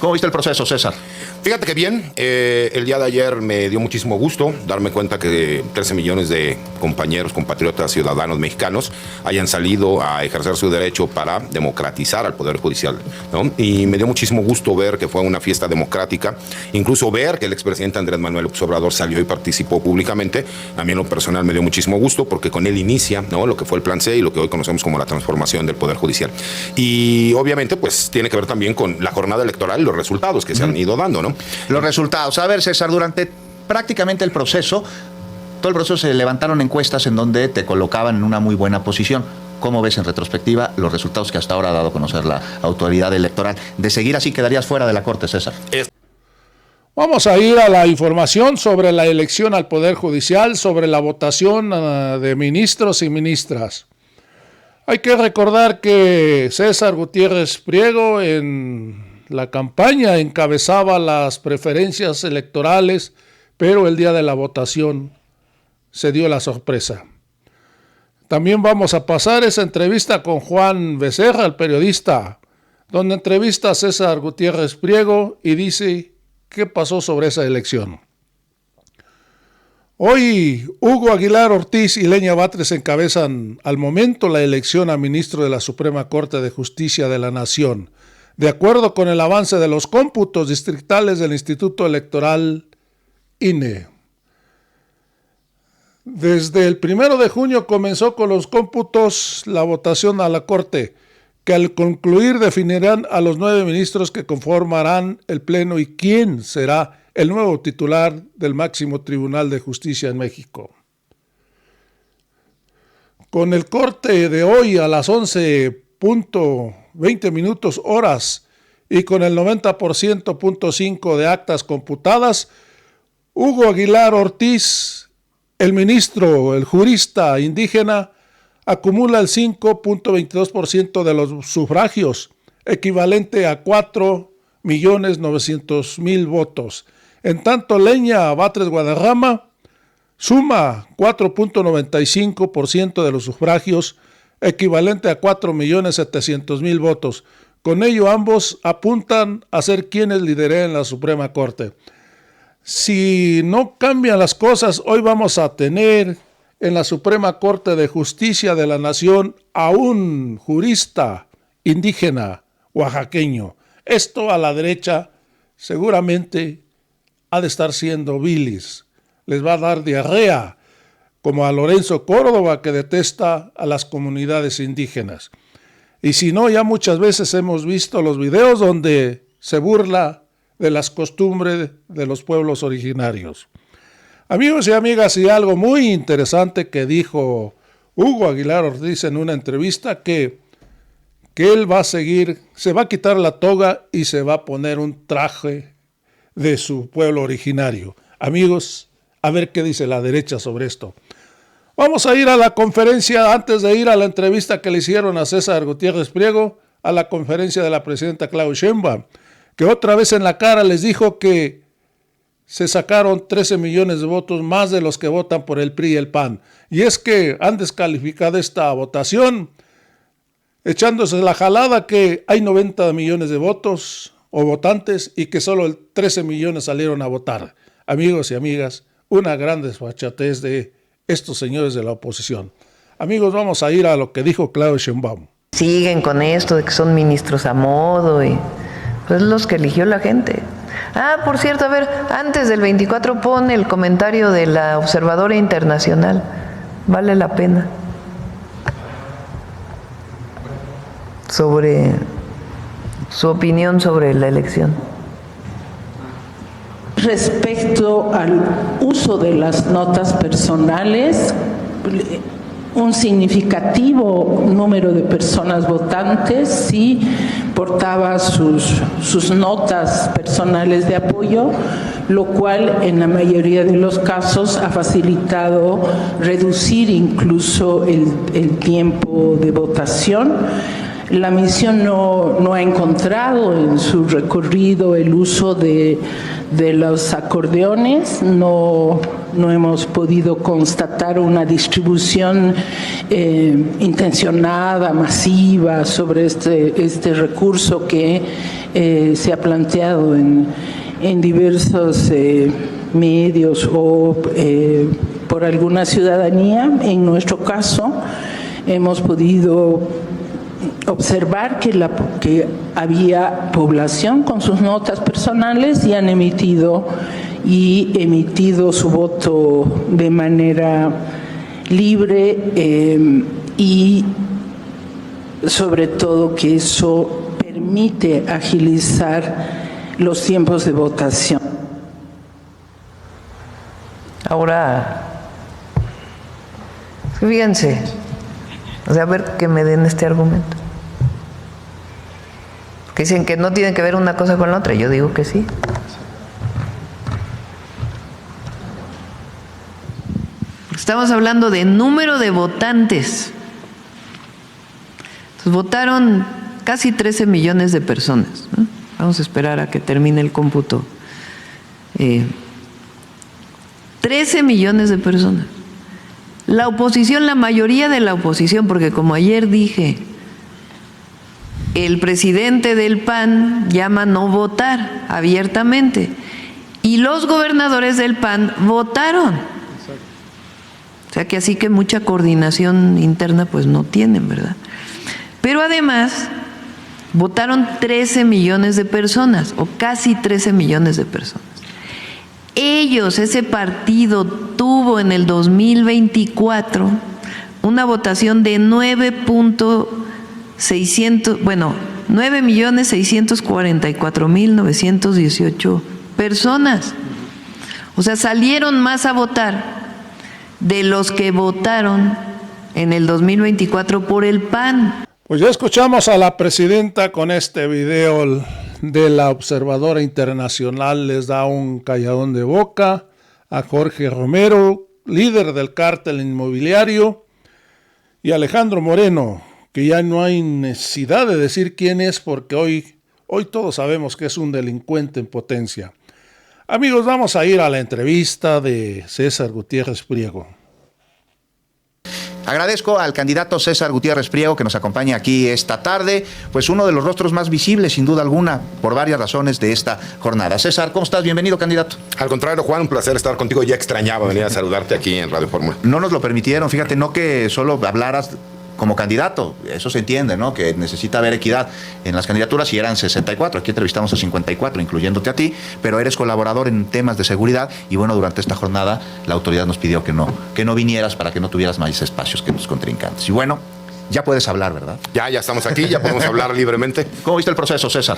¿Cómo viste el proceso, César? Fíjate que bien, el día de ayer me dio muchísimo gusto darme cuenta que 13 millones de compañeros, compatriotas, ciudadanos mexicanos hayan salido a ejercer su derecho para democratizar al Poder Judicial, ¿no? Y me dio muchísimo gusto ver que fue una fiesta democrática, incluso ver que el expresidente Andrés Manuel López Obrador salió y participó públicamente. A mí en lo personal me dio muchísimo gusto porque con él inicia, ¿no?, lo que fue el Plan C y lo que hoy conocemos como la transformación del Poder Judicial. Y obviamente pues tiene que ver también con la jornada electoral y los resultados que se han ido dando, ¿no? Los resultados. A ver, César, durante prácticamente el proceso, todo el proceso se levantaron encuestas en donde te colocaban en una muy buena posición. ¿Cómo ves en retrospectiva los resultados que hasta ahora ha dado a conocer la autoridad electoral? De seguir así, quedarías fuera de la Corte, César. Vamos a ir a la información sobre la elección al Poder Judicial, sobre la votación de ministros y ministras. Hay que recordar que César Gutiérrez Priego en la campaña encabezaba las preferencias electorales, pero el día de la votación se dio la sorpresa. También vamos a pasar esa entrevista con Juan Becerra, el periodista, donde entrevista a César Gutiérrez Priego y dice qué pasó sobre esa elección. Hoy Hugo Aguilar Ortiz y Lenya Batres encabezan al momento la elección a ministro de la Suprema Corte de Justicia de la Nación, de acuerdo con el avance de los cómputos distritales del Instituto Electoral INE. Desde el 1 de junio comenzó con los cómputos la votación a la Corte, que al concluir definirán a los 9 ministros que conformarán el Pleno y quién será el nuevo titular del máximo Tribunal de Justicia en México. Con el corte de hoy a las 11:20 minutos horas y con el 90.5% de actas computadas, Hugo Aguilar Ortiz, el ministro, el jurista indígena, acumula el 5.22% de los sufragios, equivalente a 4.900.000 votos. En tanto, Lenya Batres Guadarrama suma 4.95% de los sufragios, equivalente a 4.700.000 votos. Con ello, ambos apuntan a ser quienes lideren la Suprema Corte. Si no cambian las cosas, hoy vamos a tener en la Suprema Corte de Justicia de la Nación a un jurista indígena oaxaqueño. Esto a la derecha seguramente ha de estar siendo bilis. Les va a dar diarrea, como a Lorenzo Córdoba, que detesta a las comunidades indígenas. Y si no, ya muchas veces hemos visto los videos donde se burla de las costumbres de los pueblos originarios. Amigos y amigas, y algo muy interesante que dijo Hugo Aguilar Ortiz en una entrevista, que él va a seguir, se va a quitar la toga y se va a poner un traje de su pueblo originario. Amigos, a ver qué dice la derecha sobre esto. Vamos a ir a la conferencia, antes de ir a la entrevista que le hicieron a César Gutiérrez Priego, a la conferencia de la presidenta Claudia Sheinbaum, que otra vez en la cara les dijo que se sacaron 13 millones de votos más de los que votan por el PRI y el PAN. Y es que han descalificado esta votación, echándose la jalada que hay 90 millones de votos o votantes y que solo 13 millones salieron a votar. Amigos y amigas, una gran desfachatez de estos señores de la oposición. Amigos, vamos a ir a lo que dijo Claudia Sheinbaum. Siguen con esto de que son ministros a modo y pues los que eligió la gente. Ah, por cierto, a ver, antes del 24 pone el comentario de la observadora internacional. Vale la pena. Sobre su opinión sobre la elección. Respecto al uso de las notas personales, un significativo número de personas votantes sí portaba sus notas personales de apoyo, lo cual en la mayoría de los casos ha facilitado reducir incluso el tiempo de votación. La misión no ha encontrado en su recorrido el uso de los acordeones, no hemos podido constatar una distribución intencionada, masiva sobre este recurso que se ha planteado en diversos medios o por alguna ciudadanía. En nuestro caso, hemos podido observar que había población con sus notas personales y han emitido su voto de manera libre y sobre todo que eso permite agilizar los tiempos de votación. Ahora, fíjense, o sea, a ver que me den este argumento. Que dicen que no tienen que ver una cosa con la otra, yo digo que sí. Estamos hablando de número de votantes. Entonces, votaron casi 13 millones de personas, ¿no? Vamos a esperar a que termine el cómputo. 13 millones de personas. La oposición, la mayoría de la oposición, porque como ayer dije, el presidente del PAN llama no votar abiertamente y los gobernadores del PAN votaron. O sea que así que mucha coordinación interna pues no tienen, ¿verdad? Pero además votaron 13 millones de personas o casi 13 millones de personas. Ellos, ese partido tuvo en el 2024 una votación de 9.644.918 personas. O sea, salieron más a votar de los que votaron en el 2024 por el PAN. Pues ya escuchamos a la presidenta con este video de la observadora internacional, les da un calladón de boca a Jorge Romero, líder del cártel inmobiliario, y Alejandro Moreno, que ya no hay necesidad de decir quién es porque hoy todos sabemos que es un delincuente en potencia. Amigos, vamos a ir a la entrevista de César Gutiérrez Priego. Agradezco al candidato César Gutiérrez Priego que nos acompaña aquí esta tarde, pues uno de los rostros más visibles, sin duda alguna, por varias razones de esta jornada. César, ¿cómo estás? Bienvenido, candidato. Al contrario, Juan, un placer estar contigo. Ya extrañaba venir a saludarte aquí en Radio Fórmula. No nos lo permitieron, fíjate, no que solo hablaras como candidato, eso se entiende, ¿no? Que necesita haber equidad en las candidaturas y eran 64, aquí entrevistamos a 54, incluyéndote a ti, pero eres colaborador en temas de seguridad y bueno, durante esta jornada la autoridad nos pidió que no vinieras para que no tuvieras más espacios que tus contrincantes. Y bueno, ya puedes hablar, ¿verdad? Ya estamos aquí, ya podemos hablar libremente. ¿Cómo viste el proceso, César?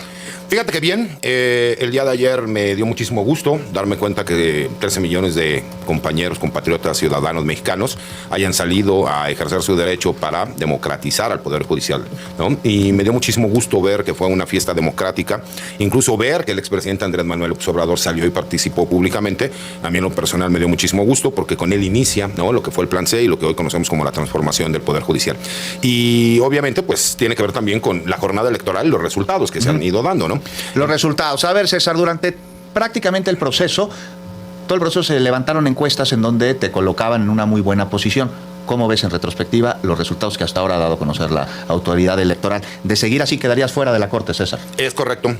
Fíjate que bien, el día de ayer me dio muchísimo gusto darme cuenta que 13 millones de compañeros, compatriotas, ciudadanos mexicanos hayan salido a ejercer su derecho para democratizar al Poder Judicial, ¿no? Y me dio muchísimo gusto ver que fue una fiesta democrática, incluso ver que el expresidente Andrés Manuel López Obrador salió y participó públicamente. A mí en lo personal me dio muchísimo gusto porque con él inicia, ¿no?, lo que fue el Plan C y lo que hoy conocemos como la transformación del Poder Judicial. Y obviamente pues tiene que ver también con la jornada electoral y los resultados que se han ido dando, ¿no? Los resultados. A ver, César, durante prácticamente el proceso, todo el proceso se levantaron encuestas en donde te colocaban en una muy buena posición. ¿Cómo ves en retrospectiva los resultados que hasta ahora ha dado a conocer la autoridad electoral? De seguir así quedarías fuera de la Corte, César. Es correcto,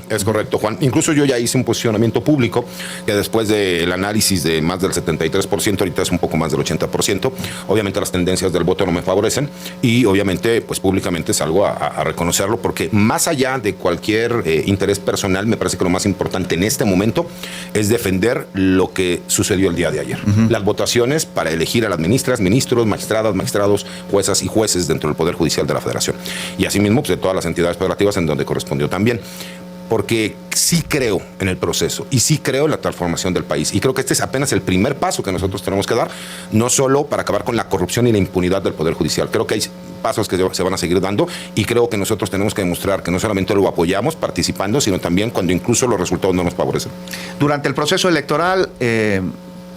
Juan. Incluso yo ya hice un posicionamiento público que después del análisis de más del 73%, ahorita es un poco más del 80%, obviamente las tendencias del voto no me favorecen y obviamente pues públicamente salgo a reconocerlo porque más allá de cualquier interés personal, me parece que lo más importante en este momento es defender lo que sucedió el día de ayer. Las votaciones para elegir a las ministras, ministros, magistrados, juezas y jueces dentro del Poder Judicial de la Federación. Y asimismo, pues, de todas las entidades federativas en donde correspondió también. Porque sí creo en el proceso y sí creo en la transformación del país. Y creo que este es apenas el primer paso que nosotros tenemos que dar, no solo para acabar con la corrupción y la impunidad del Poder Judicial. Creo que hay pasos que se van a seguir dando y creo que nosotros tenemos que demostrar que no solamente lo apoyamos participando, sino también cuando incluso los resultados no nos favorecen. Durante el proceso electoral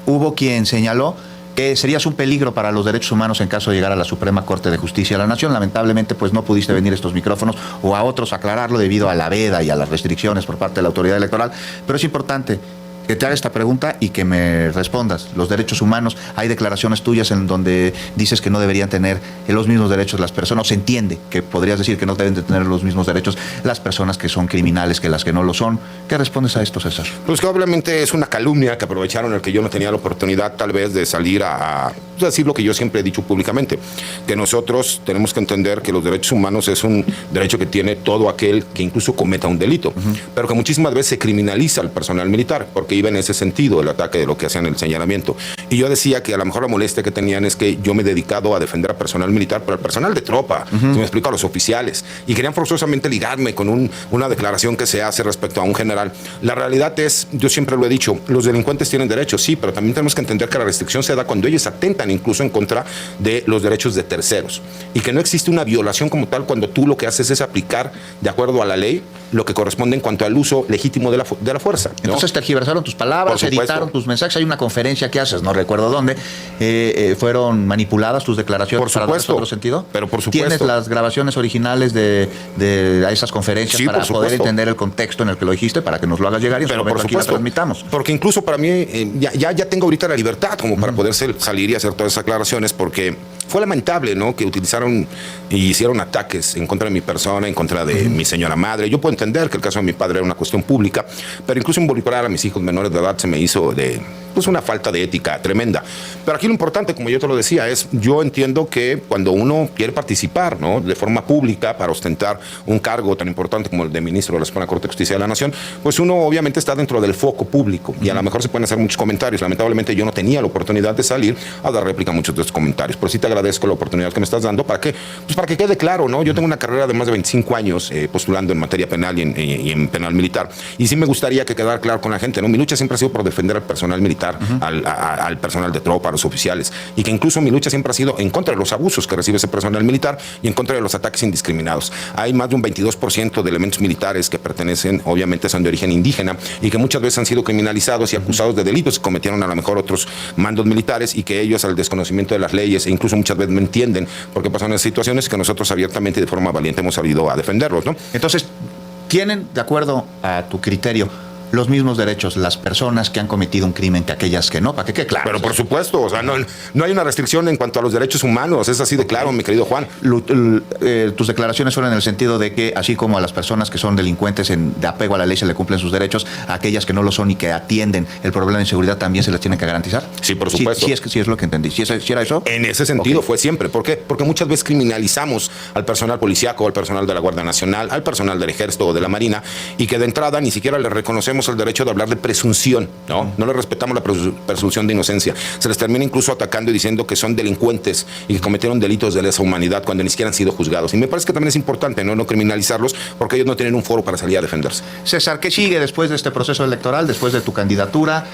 hubo quien señaló que serías un peligro para los derechos humanos en caso de llegar a la Suprema Corte de Justicia de la Nación. Lamentablemente, pues no pudiste venir a estos micrófonos o a otros a aclararlo debido a la veda y a las restricciones por parte de la autoridad electoral. Pero es importante, que te haga esta pregunta y que me respondas. Los derechos humanos, hay declaraciones tuyas en donde dices que no deberían tener los mismos derechos las personas, o se entiende que podrías decir que no deben de tener los mismos derechos las personas que son criminales que las que no lo son. ¿Qué respondes a esto, César? Pues que obviamente es una calumnia que aprovecharon el que yo no tenía la oportunidad tal vez de salir a decir lo que yo siempre he dicho públicamente, que nosotros tenemos que entender que los derechos humanos es un derecho que tiene todo aquel que incluso cometa un delito, pero que muchísimas veces se criminaliza al personal militar, porque iba en ese sentido el ataque de lo que hacían el señalamiento. Y yo decía que a lo mejor la molestia que tenían es que yo me he dedicado a defender al personal militar, pero al personal de tropa, se me explico, a los oficiales, y querían forzosamente ligarme con una declaración que se hace respecto a un general. La realidad es, yo siempre lo he dicho, los delincuentes tienen derechos, sí, pero también tenemos que entender que la restricción se da cuando ellos atentan incluso en contra de los derechos de terceros, y que no existe una violación como tal cuando tú lo que haces es aplicar de acuerdo a la ley lo que corresponde en cuanto al uso legítimo de la fuerza, ¿no? Entonces tergiversaron tus palabras, editaron tus mensajes. Hay una conferencia que haces, no recuerdo dónde, fueron manipuladas tus declaraciones. Por supuesto, para darles otro sentido. Pero por supuesto. ¿Tienes las grabaciones originales de esas conferencias, sí, para poder entender el contexto en el que lo dijiste, para que nos lo hagas llegar y en su momento aquí la transmitamos? Porque incluso para mí, ya tengo ahorita la libertad como para poder salir y hacer todas esas aclaraciones, porque fue lamentable, ¿no?, que utilizaron y hicieron ataques en contra de mi persona, en contra de mi señora madre. Yo puedo entender que el caso de mi padre era una cuestión pública, pero incluso involucrar a mis hijos menores de edad se me hizo pues una falta de ética tremenda. Pero aquí lo importante, como yo te lo decía, es yo entiendo que cuando uno quiere participar, ¿no?, de forma pública para ostentar un cargo tan importante como el de ministro de la Suprema Corte de Justicia de la Nación, pues uno obviamente está dentro del foco público y a lo mejor se pueden hacer muchos comentarios. Lamentablemente yo no tenía la oportunidad de salir a dar réplica a muchos de estos comentarios, pero sí te agradezco la oportunidad que me estás dando para que quede claro, ¿no? Yo tengo una carrera de más de 25 años postulando en materia penal y en penal militar, y sí me gustaría que quedara claro con la gente, ¿no? Mi lucha siempre ha sido por defender al personal militar, al personal de tropa, a los oficiales, y que incluso mi lucha siempre ha sido en contra de los abusos que recibe ese personal militar y en contra de los ataques indiscriminados. Hay más de un 22% de elementos militares que pertenecen, obviamente son de origen indígena, y que muchas veces han sido criminalizados y acusados de delitos que cometieron a lo mejor otros mandos militares, y que ellos, al desconocimiento de las leyes, e incluso muchas veces no entienden por qué pasan esas situaciones, que nosotros abiertamente y de forma valiente hemos salido a defenderlos, ¿no? Entonces, ¿tienen, de acuerdo a tu criterio, los mismos derechos las personas que han cometido un crimen que aquellas que no? Para que quede claro. Pero por supuesto, o sea, no hay una restricción en cuanto a los derechos humanos, es así de claro, mi querido Juan. Tus declaraciones son en el sentido de que, así como a las personas que son delincuentes de apego a la ley se le cumplen sus derechos, a aquellas que no lo son y que atienden el problema de inseguridad también se les tiene que garantizar. Sí, por supuesto. Sí es lo que entendí. ¿Sí era eso? En ese sentido fue siempre. ¿Por qué? Porque muchas veces criminalizamos al personal policíaco, al personal de la Guardia Nacional, al personal del Ejército o de la Marina, y que de entrada ni siquiera les reconocemos el derecho de hablar de presunción, no le respetamos la presunción de inocencia. Se les termina incluso atacando y diciendo que son delincuentes y que cometieron delitos de lesa humanidad cuando ni siquiera han sido juzgados. Y me parece que también es importante no criminalizarlos, porque ellos no tienen un foro para salir a defenderse. César, ¿qué sigue después de este proceso electoral, después de tu candidatura?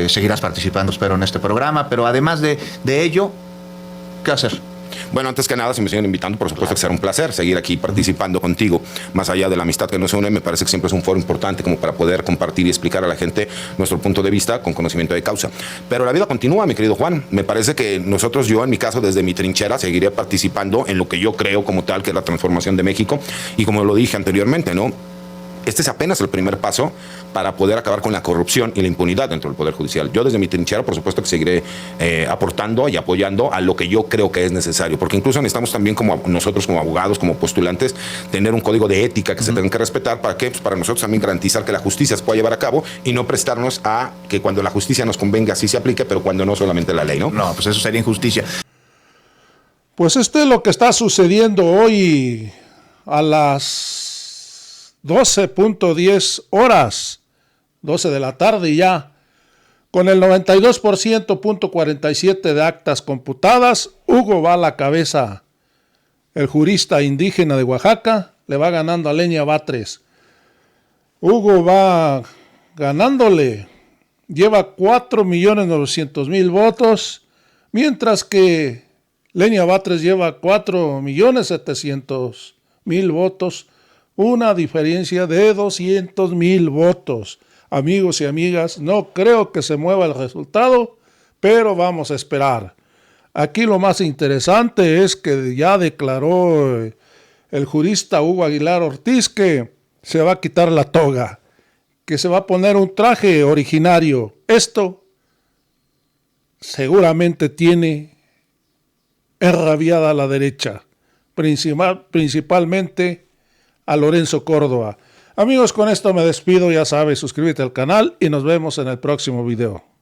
Seguirás participando, espero, en este programa, pero además de ello, ¿qué hacer? Bueno, antes que nada, si me siguen invitando, por supuesto que será un placer seguir aquí participando contigo. Más allá de la amistad que nos une, me parece que siempre es un foro importante como para poder compartir y explicar a la gente nuestro punto de vista con conocimiento de causa. Pero la vida continúa, mi querido Juan. Me parece que yo, en mi caso, desde mi trinchera, seguiré participando en lo que yo creo como tal, que es la transformación de México. Y como lo dije anteriormente, ¿no?, este es apenas el primer paso para poder acabar con la corrupción y la impunidad dentro del Poder Judicial. Yo desde mi trinchera, por supuesto, que seguiré aportando y apoyando a lo que yo creo que es necesario, porque incluso necesitamos también, como nosotros como abogados, como postulantes, tener un código de ética que se tenga que respetar. ¿Para qué? Pues para nosotros también garantizar que la justicia se pueda llevar a cabo y no prestarnos a que cuando la justicia nos convenga así se aplique, pero cuando no, solamente la ley, ¿no? No, pues eso sería injusticia. Pues esto es lo que está sucediendo hoy a las 12:10 horas, 12 de la tarde ya, con el 92.47 de actas computadas. Hugo va a la cabeza. El jurista indígena de Oaxaca le va ganando a Lenia Batres. Hugo va ganándole, lleva 4.900.000 votos, mientras que Lenia Batres lleva 4.700.000 votos. Una diferencia de 200.000 votos. Amigos y amigas, no creo que se mueva el resultado, pero vamos a esperar. Aquí lo más interesante es que ya declaró el jurista Hugo Aguilar Ortiz que se va a quitar la toga, que se va a poner un traje originario. Esto seguramente tiene enrabiada a la derecha, principalmente a Lorenzo Córdoba. Amigos, con esto me despido, ya sabes, suscríbete al canal y nos vemos en el próximo video.